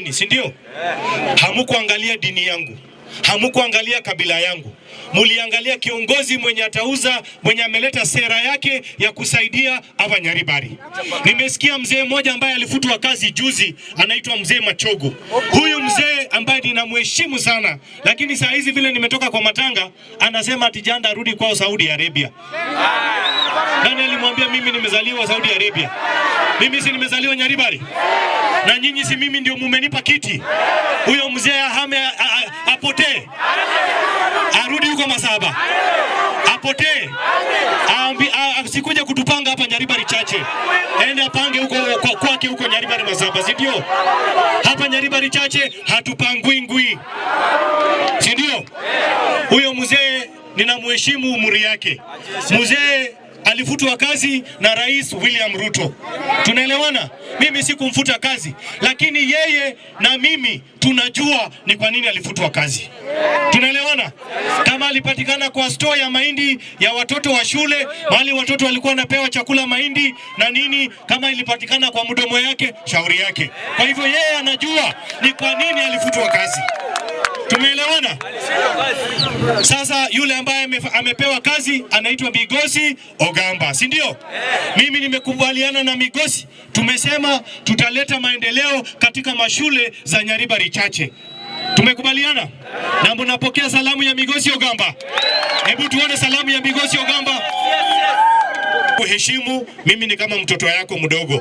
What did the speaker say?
Si ndio? Hamukuangalia dini yangu, hamukuangalia kabila yangu, muliangalia kiongozi mwenye atauza, mwenye ameleta sera yake ya kusaidia hapa Nyaribari. Nimesikia mzee mmoja ambaye alifutwa kazi juzi, anaitwa mzee Machogo. Huyu mzee ambaye ninamheshimu sana, lakini saa hizi vile nimetoka kwa matanga, anasema ati Janda arudi kwao Saudi Arabia. Nani alimwambia mimi nimezaliwa Saudi Arabia? Mimi si nimezaliwa Nyaribari? Na nyinyi si mimi ndio mumenipa kiti? Huyo mzee ahame, apotee, arudi huko Masaba, apotee, asikuja kutupanga hapa Nyaribari Chache, ende apange huko kwake huko Nyaribari Masaba, si ndio? Hapa Nyaribari Chache hatupangwi ngwi, si ndio? Huyo mzee ninamheshimu umri yake. Mzee alifutwa kazi na Rais William Ruto. Tunaelewana? Mimi sikumfuta kazi, lakini yeye na mimi tunajua ni kwa nini alifutwa kazi. Tunaelewana? Kama alipatikana kwa store ya mahindi ya watoto wa shule, mahali watoto walikuwa wanapewa chakula mahindi na nini, kama ilipatikana kwa mdomo yake, shauri yake. Kwa hivyo yeye anajua ni kwa nini alifutwa kazi. Tumeelewana? Sasa yule ambaye amepewa kazi anaitwa Migosi Ogamba, si ndio? Mimi nimekubaliana na Migosi, tumesema tutaleta maendeleo katika mashule za Nyaribari Chache. Tumekubaliana? Na mnapokea salamu ya Migosi Ogamba? Hebu tuone salamu ya Migosi Ogamba. Kuheshimu, mimi ni kama mtoto yako mdogo.